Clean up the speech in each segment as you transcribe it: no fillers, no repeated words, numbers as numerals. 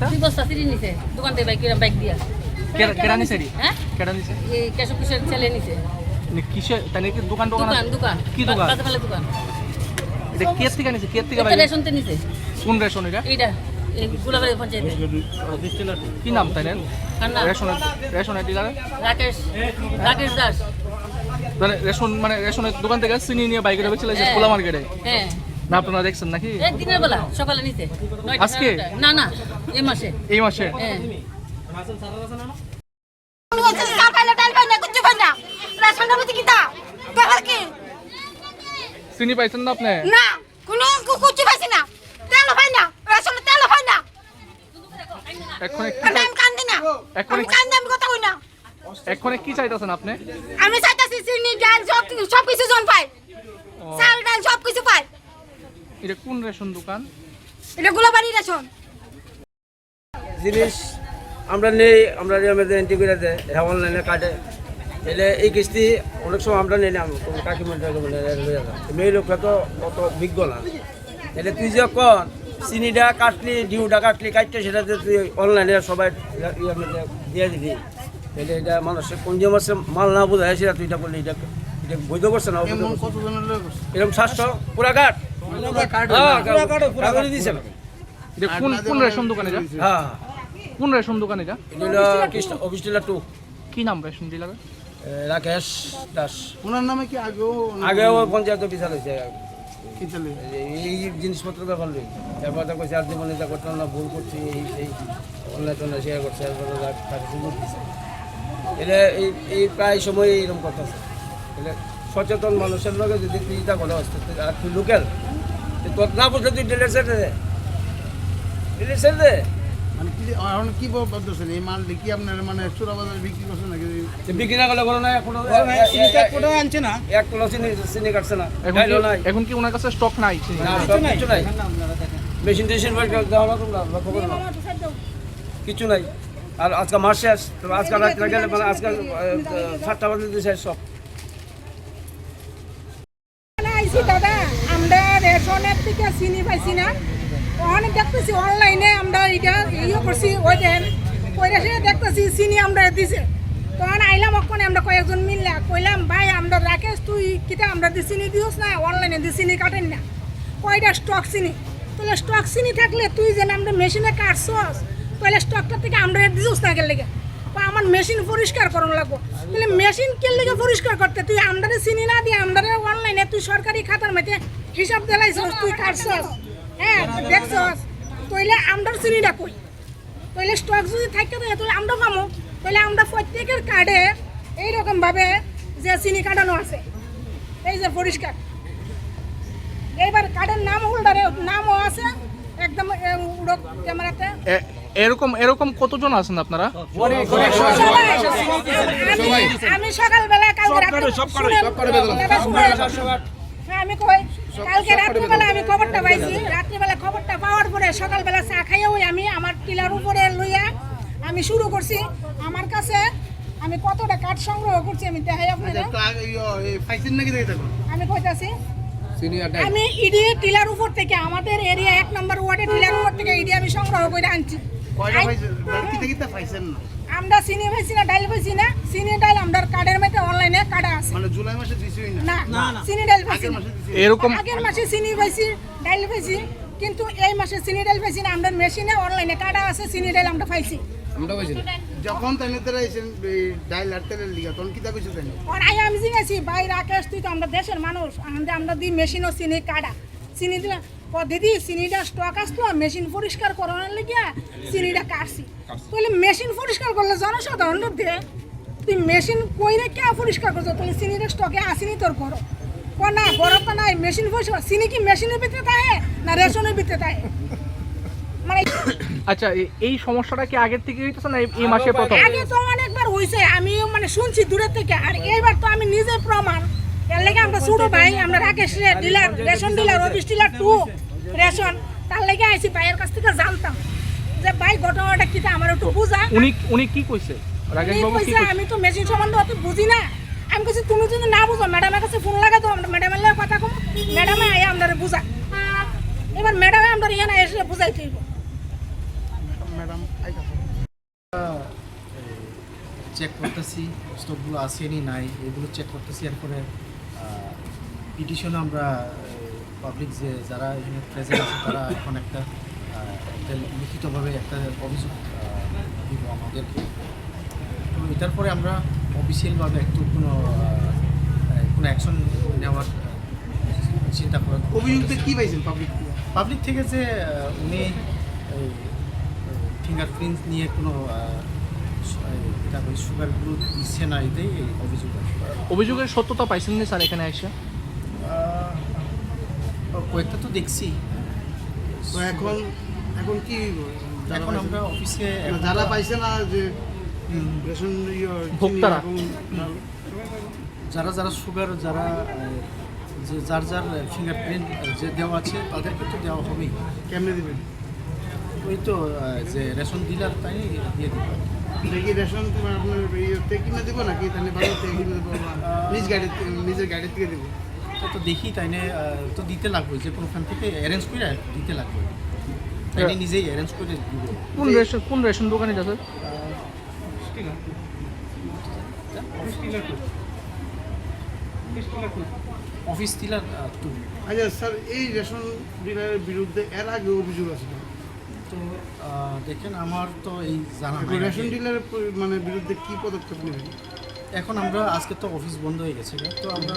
কিটা কি বস্তা সিরি নিছে দোকান থেকে বাইক দিয়া কেডা নিছে রে হ্যাঁ কেডা নিছে এই কেশব কিশোর ছেলে নিছে কিসে তাই নাকি দোকান দোকান কি দোকান বাজারে দোকান এটা কে থেকে নিছে এটা রেশন তে নিছে কোন রেশন এটা এই গোলাবাড়ি পঞ্চায়েতে কি নাম তাই না কান্না রেশনের ডিলার রাকেশ দাস মানে রেশনের দোকান থেকে চিনি নিয়ে বাইকে বেচে খোলা মার্কেটে হ্যাঁ না আপনারা দেখছেন নাকি এই দিনের বেলা সকালে নিতে আজকে না এই মাসে হ্যাঁ চিনি পাইছেন না আপনি না কোনো কুচি পাইছি না তেল হয় না রেশনে তেল হয় না এখন আমি কান্দি না আমি কান্দি আমি কথা কই না এখন কি চাইতাছেন আপনি আমি চাইতাছি চিনি ডাল সব কিছু জন পাই চাল ডাল সব কিছু পাই এটা কোন রেশন দোকান এটা গোলাবাড়ি রেশন জিনিস আমরা নেই আমরা আমাদের এন্ট্রি করে দেয় অনলাইনে কাটে এলে এই কিস্তি অনেক সময় আমরা নেই না মেয়ে লোকটা তো অত বিজ্ঞ না এলে তুই যখন চিনিটা কাটলি ডিউটা কাটলি কাটতে সেটাতে তুই অনলাইনে সবাই দিয়ে দিবি তাহলে এটা মানুষের কনজিউমার্সের মাল না বোঝায় সেটা তুই এটা করলি এটা বৈধ করছে না এরকম 700 পুরা কাট দিছে না কোন রেশন দোকান এটা হ্যাঁ কোন রেশন দোকান এটা কৃষ্ণ অফিস টিলার 2 কি নাম রেশন ডিলার রাকেশ দাস ওনার নামে কি আগেও পঞ্চায়েত অফিসার হয়েছে এই জিনিসপত্র ব্যাপার নেই তারপর তো কইছে আর জীবনে যা করতাম না ভুল করছি এই অনলাইন শেয়ার করছে তাকে সুযোগ দিচ্ছে এলে এই প্রায় সময় এইরকম কথা আছে এলে সচেতন মানুষের লগে যদি তুই ইটা করে আর তুই লোকাল তোর না বুঝলে তুই ডিলেট সেট দে মানে কি এখন কি ভাবতেছেন এই মাল কি আপনার মানে চোরা বাজারে বিক্রি করছেন নাকি বিক্রি না করলে কোনো না এখনো আনছে না এক কিলো চিনি কাটছে না এখন কি ওনার কাছে স্টক নাই না স্টক কিছু নাই মেশিন টেশিন দেওয়া না তোমরা লক্ষ্য করো না কিছু নাই আর আজকে মাস শেষ তো আজকে রাত্রে গেলে মানে আজকে 7টা বাজে দিয়ে শেষ সব দাদা আমরা রেশনের থেকে চিনি পাইছি না অনেক দেখতেছি অনলাইনে আমরা এটা ইয়ে করছি ওই দেন কইরাসে দেখতেছি চিনি আমরা দিছে তখন আইলাম ওখানে আমরা কয়েকজন মিললা কইলাম ভাই আমরা রাকেশ তুই কিটা আমরা দি চিনি দিওস না অনলাইনে দি চিনি কাটেন না কয়টা স্টক চিনি তাহলে স্টক চিনি থাকলে তুই যেন আমরা মেশিনে কাটছস তাহলে স্টকটা থেকে আমরা দিওস না গেলে আমার মেশিন পরিষ্কার করানো লাগবো তাহলে মেশিন কে লেগে পরিষ্কার করতে তুই আমরা চিনি না দিয়ে আমরা অনলাইনে তুই সরকারি খাতার মধ্যে হিসাব দিলাইছস তুই কাটছস হ্যাঁ দেখছস তাহলে আমরা চিনিটা কই তাহলে স্টক যদি থাকে তাহলে আমরা পাবো তাহলে আমরা প্রত্যেকের কার্ডে এইরকমভাবে যে চিনি কাটানো আছে এই যে পরিষ্কার এইবার কার্ডের নাম হোল্ডারে নামও আছে একদম উড়ক ক্যামেরাতে এরকম কতজন আছেন আপনারা আমি সকালবেলা কালকে আমি কই কালকে রাত্রিবেলা আমি খবরটা পাইছি রাত্রিবেলা খবরটা পাওয়ার পরে সকালবেলা চা খাইয়া আমি আমার টিলার উপরে লইয়া আমি শুরু করছি আমার কাছে আমি কতটা কাঠ সংগ্রহ করছি আমি দেখাই আপনাদের আমি কইতাছি আমি ইডি টিলার উপর থেকে আমাদের এরিয়া 1 নম্বর ওয়ার্ডের টিলার উপর থেকে ইডি আমি সংগ্রহ করে আনছি আমরা চিনি পাইছি না ডাল পাইছি না চিনি ডাল আমরা কার্ডের মধ্যে অনলাইনে কাটা আছে মানে জুলাই মাসে দিছিই না চিনি ডাল পাইছি এরকম আগের মাসে চিনি পাইছি ডাল পাইছি কিন্তু এই মাসে চিনি ডাল পাইছি না আমরা মেশিনে অনলাইনে কাটা আছে চিনি ডাল আমরা পাইছি আমরা পাইছি যখন তাই তারা এসেন ডাইল আর তেলের লিগা তখন কি দাবি ছিলেন আর আমি জিজ্ঞাসি ভাই রাকেশ তুই তো আমরা দেশের মানুষ আমরা দিই মেশিনও চিনি কাটা চিনি দিলা দিদি চিনিটা স্টক আসলো মেশিন পরিষ্কার করানোর লেগে চিনিটা কাটছি তাহলে মেশিন পরিষ্কার করলে জনসাধারণ দে তুই মেশিন কইরে কে পরিষ্কার করছো তাহলে চিনিটা স্টকে আসেনি তোর ঘর না ঘর তো নাই মেশিন পরিষ্কার চিনি কি মেশিনের ভিতরে থাকে না রেশনের ভিতরে থাকে মানে আচ্ছা এই সমস্যাটা কি আগের থেকে হইতেছে না এই মাসে প্রথম আগে তো অনেকবার হইছে আমি মানে শুনছি দূরে থেকে আর এইবার তো আমি নিজে প্রমাণ এর লাগে আমরা ছোট ভাই আমরা Rakesh dealer ration dealer office dealer 2 ration তার লাগে আইছি ভাইয়ের কাছ থেকে জানতাম যে ভাই ঘটনাটা কি আমার একটু বুঝা উনি কি কইছে রাকেশ বাবু কি কইছে আমি তো মেশিন সম্বন্ধে অত বুঝি না আমি কইছি তুমি যদি না বুঝো ম্যাডামের কাছে ফোন লাগাতো ম্যাডামের লাগে কথা কম ম্যাডামে আইয়া আমারে বুঝা এবার ম্যাডামে আমরা এখানে এসে বুঝাইতে হইব চেক করতেছি স্টকগুলো আসেনি নাই এগুলো চেক করতেছি। এরপরে পিটিশনে আমরা পাবলিক যে যারা এখানে প্রেজেন্ট আছে তারা এখন একটা লিখিতভাবে একটা অভিযোগ দিব আমাদেরকে। তো এটার পরে আমরা অফিসিয়ালভাবে একটু কোনো অ্যাকশন নেওয়ার চিন্তা করার। অভিযুক্ত কি পাইছেন পাবলিক থেকে যে উনি ফিঙ্গারপ্রিন্ট নিয়ে কোনো সুগারগুলো দিচ্ছে না, এটাই এই অভিযোগ আছে। অভিযোগের সত্যতা পাইছেন না স্যার এখানে এসে? কয়েকটা তো দেখছি। তো এখন এখন কি এখন আমরা অফিসে যারা পাইছে না যে রেশন ভোক্তারা। যারা যারা সুগার যারা যে যার যার ফিঙ্গারপ্রিন্ট যে দেওয়া আছে তাদেরকে তো দেওয়া হবেই। কেমনে দিবেন? ওই তো যে রেশন ডিলার তাই দিয়ে দেবে। দেখি রেশন আপনার ইয়েতে কিনে দেবো নাকি তাহলে ভালো থেকে কিনে দেবো নিজের গাড়ির থেকে দেবো? তো দেখি তাই তো দিতে লাগবে, যে কোনোখান থেকে অ্যারেঞ্জ করে দিতে লাগবে, তাই নিজেই অ্যারেঞ্জ করে দিব। কোন রেশন দোকানে স্যার? অফিস ডিলার টু। আচ্ছা স্যার, এই রেশন ডিলারের বিরুদ্ধে এর আগে অভিযোগ আছে না? তো দেখেন আমার তো এই জানা এখন নাই। রেশন ডিলারের মানে বিরুদ্ধে কি পদক্ষেপ নেবেন? এখন আমরা আজকে তো অফিস বন্ধ হয়ে গেছে, তো আমরা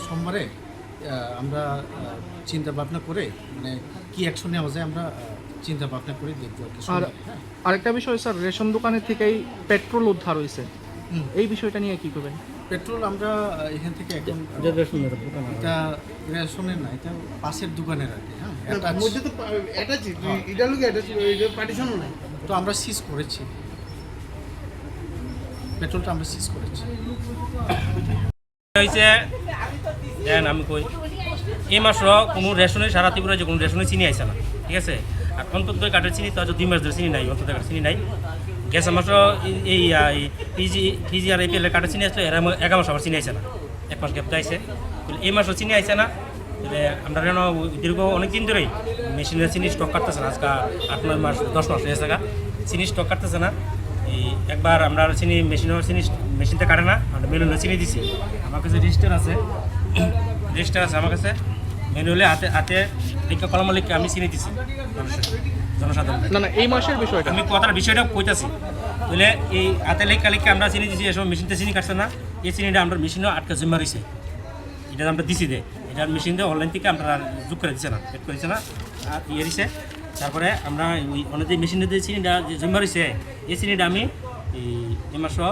সোমবারে আমরা চিন্তা ভাবনা করে মানে কি অ্যাকশন নেওয়া যায় আমরা চিন্তা ভাবনা করে দেখবো আর কি। আর আরেকটা বিষয় স্যার, রেশন দোকানের থেকেই পেট্রোল উদ্ধার হয়েছে, এই বিষয়টা নিয়ে কি করবেন? পেট্রোল আমরা এখান থেকে এখন এটা রেশনের না, এটা পাশের দোকানের আর কি। হ্যাঁ, তার মধ্যে তো অ্যাটাচ, এটা লোক অ্যাটাচ, এটা পার্টিশনও নাই। তো আমরা সিজ করেছি, পেট্রোলটা আমরা সিজ করেছি। হয়েছে দেন আমি কই এই মাসও কোনো রেশনে সারা ত্রিপুরা যে কোনো রেশনে চিনি আইসে না, ঠিক আছে। আর অন্তত কাঠের চিনি তো আজ 2 মাস ধরে চিনি নাই, অন্তত কাঠের চিনি নাই। গ্যাস মাসও এই পিজি আর এপিএল কাঠের চিনি আসলে এরা 11 মাস আবার চিনি আইসে না, 1 মাস গ্যাপ আইসে। এই মাসও চিনি আইসে না, তাহলে আমরা কেন দীর্ঘ অনেক দিন ধরেই মেশিনের চিনি স্টক কাটতেছে না, আজকে 8-9 মাস 10 মাস হয়েছে গা চিনি স্টক কাটতেছে না। এই একবার আমরা চিনি মেশিনতে কাটে না, আমরা মেনুলে চিনি দিছি। আমার কাছে রেজিস্টার আছে আমার কাছে, ম্যানুয়ালি হাতে লিখে কলম লিখে আমি চিনি দিছি জনসাধারণ। না এই মাসের বিষয়টা আমি কথার বিষয়টা কইতাছি, তাহলে এই হাতে লেখা আমরা চিনি দিছি, এসব মেশিনতে চিনি কাটছে না। এই চিনিটা আমরা মেশিনও আটকা জমা রয়েছে, এটা আমরা দিছি দে, এটা মেশিন দিয়ে অনলাইন থেকে আমরা যোগ করে দিচ্ছে না, এড করেছে না, আর ইয়ে দিছে। তারপরে আমরা ওই অনেক যে মেশিনে যে চিনিটা যে জমা রয়েছে এই চিনিটা আমি এই মাসও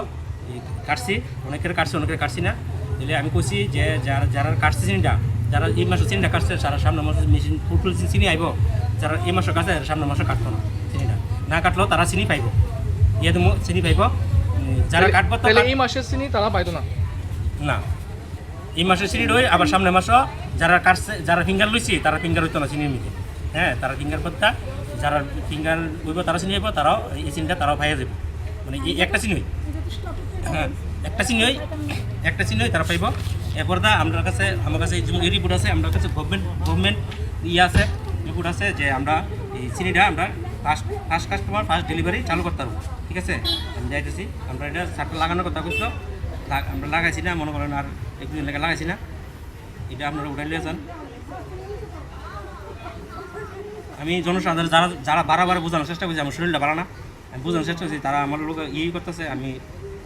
কাটছি, অনেকের কাটছি না। তাহলে আমি কইছি যে যারা কাটছে চিনিটা, যারা এই মাসে চিনিটা কাটছে সারা সামনে মাসে মেশিন ফুল চিনি আইব, যারা এই মাসে কাটছে সামনে মাসে কাটবো না, চিনিটা না কাটলেও তারা চিনি পাইব, চিনি পাইব। যারা কাটবো তাহলে এই মাসের চিনি তারা পাইতো না, না এই মাসের চিনি রই, আবার সামনে মাসও যারা কাটছে যারা ফিঙ্গার লইছি তারা ফিঙ্গার হইতো না চিনির মিটে। হ্যাঁ, তারা ফিঙ্গার করতা, যারা ফিঙ্গার হইব তারা চিনি হইব, তারাও এই চিনিটা তারাও পাইয়া যাব। মানে এই একটা চিনি হই, হ্যাঁ একটা চিনি হই তারা পাইব। এরপর আমার কাছে এই রিপোর্ট আছে, আমার কাছে গভর্নমেন্ট আছে রিপোর্ট আছে যে আমরা এই চিনিটা আমরা ফার্স্ট কাস্টমার ফার্স্ট ডেলিভারি চালু করতে পারবো, ঠিক আছে। আমি যাইতেছি, আমরা এটা সারটা লাগানোর কথা কইতো, আমরা লাগাইছি না, মনে করেন আর একদিন লেগে লাগাইছি না, এটা আপনারা উঠাই নিয়ে যান। আমি জনসাধারণ যারা বারবার বোঝানোর চেষ্টা করছি আমার শরীরটা ভালো না, আমি বোঝানোর চেষ্টা করছি, তারা আমার লোক করতেছে,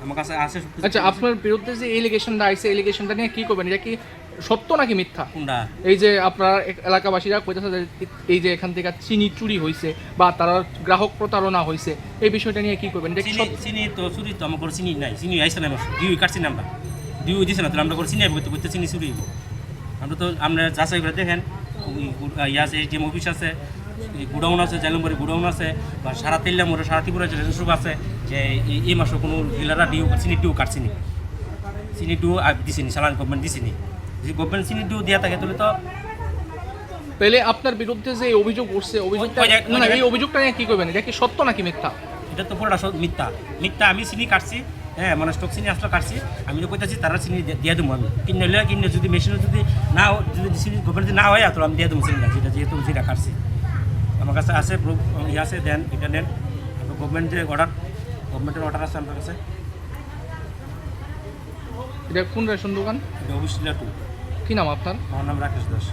আমার কাছে আছে। আচ্ছা, আপনার বিরুদ্ধে যে এলিগেশনটা আইছে, এলিগেশনটা নিয়ে কি করবেন? এটা কি সত্য নাকি মিথ্যা? কোনটা? এই যে আপনার এলাকাবাসীরা কইতেছে যে এই যে এখান থেকে চিনি চুরি হয়েছে বা তারা গ্রাহক প্রতারণা হয়েছে, এই বিষয়টা নিয়ে কি করবেন? চিনি তো চুরি তো আমার চিনি নাই, চিনি আইসে না, ডিউ কাটছি না, আমরা ডিউ দিছে না, তাহলে আমরা চিনি আইব করতে চিনি চুরি হইব। আমরা যাচাই করে দেখেন, ইয়াছে এটিএম অফিস আছে, গুডাউন আছে, জালুমবাড়ি গুডাউন আছে, বা সারা তেল্লামোড়ে সারা ত্রিপুরা রেজিস্ট্রেশন আছে যে এই মাসে কোনো ডিলাররা চিনি ডিউ কাটছিনি, চিনি ডিউ দিছিনি, সালান গভর্নমেন্ট দিছিনি। যদি গভর্নমেন্ট চিনি ডিউ দেওয়া থাকে তাহলে আপনার বিরুদ্ধে যে অভিযোগ উঠছে, এই অভিযোগটা নিয়ে কি করবেন? এটা কি সত্য নাকি মিথ্যা? এটা তো পুরোটা মিথ্যা। আমি চিনি কাটছি, হ্যাঁ, মানে স্টক চিনি আসলে কাটছি, আমি তো কইতাছি তারা চিনি দিয়ে দেবো, আমি কিনে যদি মেশিনে যদি না যদি চিনি গভর্নমেন্ট না হয় তো আমি দিয়ে দেবো চিনিটা, যেহেতু যেটা কাটছি আমার কাছে আছে, প্রুফ আছে, দেন এটা নেন। গভর্নমেন্টের অর্ডার আছে আমার কাছে। এটা কোন রেশন দোকান? এটা অফিস টু। কি নাম আপনার? আমার নাম রাকেশ দাস।